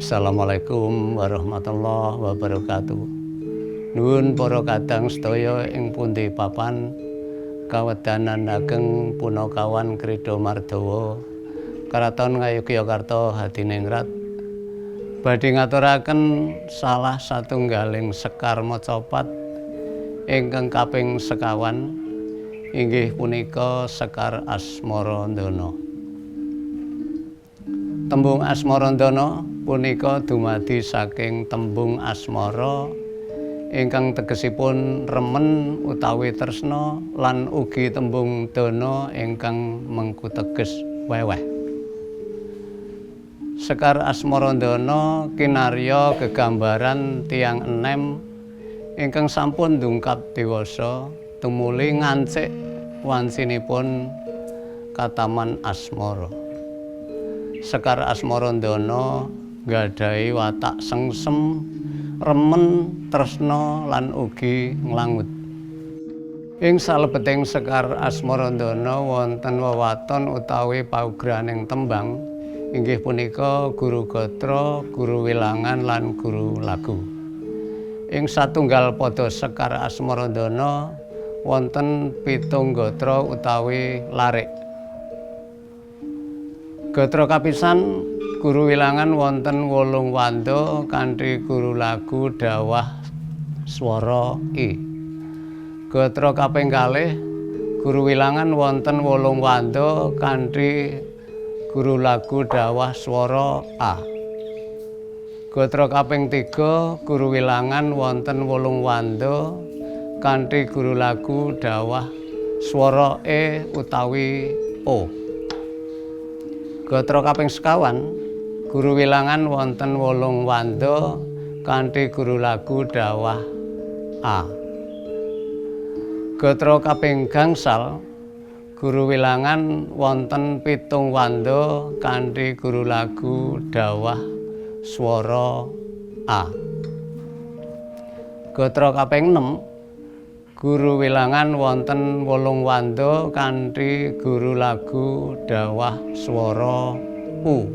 Assalamualaikum warahmatullahi wabarakatuh. Nuwun para kadang sedaya ing pundi papan kawedanan ageng punakawan Krida Mardawa Karaton Ngayogyakarta Hadiningrat badhe ngaturaken salah satunggaling sekar macapat ingkang kaping sekawan inggih punika Sekar Asmarandana. Tembung Asmarandana punika dumadi saking tembung asmara ingkang tegesipun remen utawi tresna lan ugi tembung dana ingkang mengku teges weweh. Sekar Asmarandana kinarya gegambaran tiyang enem ingkang sampun ndungkap dewasa tumuli ngancik wansinipun kataman asmara. Sekar Asmarandana nggadhahi watak sengsem, remen, tresna lan ugi nglangut. Ing salebeting Sekar Asmarandana wonten wewaton utawi paugraning tembang inggih punika guru gatra, guru wilangan lan guru lagu. Ing satunggal pada Sekar Asmarandana wonten 7 gatra utawi larik. Gatra kapisan guru wilangan wonten 8 wanda kanthi guru lagu dawah swara I. Gatra kaping kalih guru wilangan wonten 8 wanda kanthi guru lagu dawah swara A. Gatra kaping 3 guru wilangan wonten 8 wanda kanthi guru lagu dawah swara E utawi O. Gatra kaping sekawan guru wilangan wonten 8 wanda kanthi guru lagu dawah A. Gatra kaping gangsal guru wilangan wonten 7 wanda kanthi guru lagu dawah swara A. Gatra kaping 6 guru wilangan wonten 8 wanda kanthi guru lagu dawah swara U.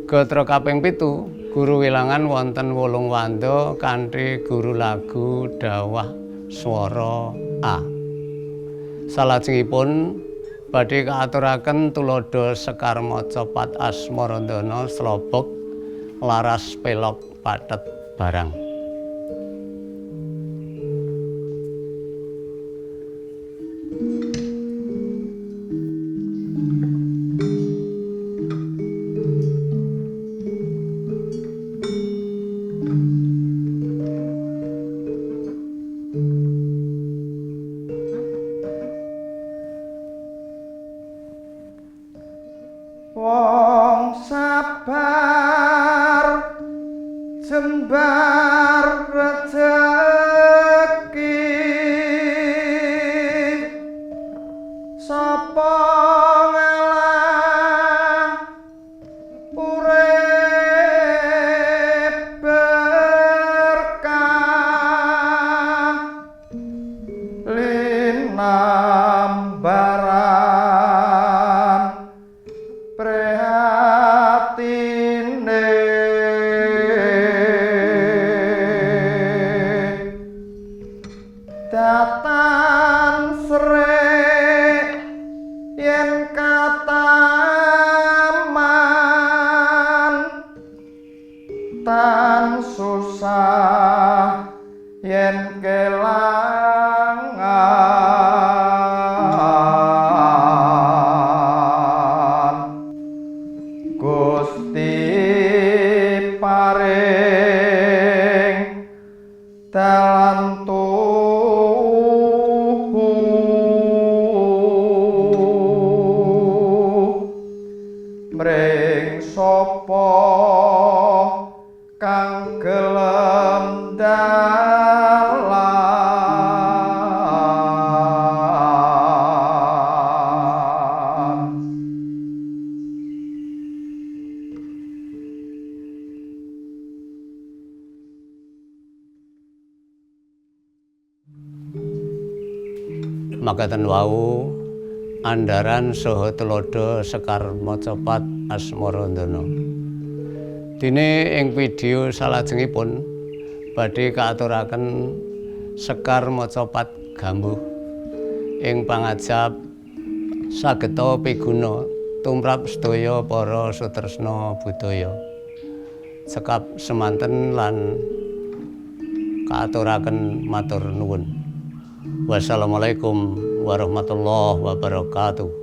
Gatra kaping 7 guru wilangan wonten 8 wanda kanthi guru lagu dawah swara A. Salajengipun badhe kaaturaken tuladha Sekar Macapat Asmarandana slobok laras pelok pathet barang. Wong sabar jembar rejeki sapa ngalah urip berkah linambaran prihatine datan srek yen kataman tan susah yen kelangan Gusti paring dalan tubuh mring sapa kang gelem dalan Makaten wau Andaran saha tulodo Sekar Macapat Asmarandana. Dene ing video salajengipun badhe kaaturaken Sekar Macapat Gambuh ing pangajap sageta piguna tumrap sedaya para sutresna budaya. Sekap semanten lan kaaturaken matur nuwun. Wassalamualaikum warahmatullahi wabarakatuh.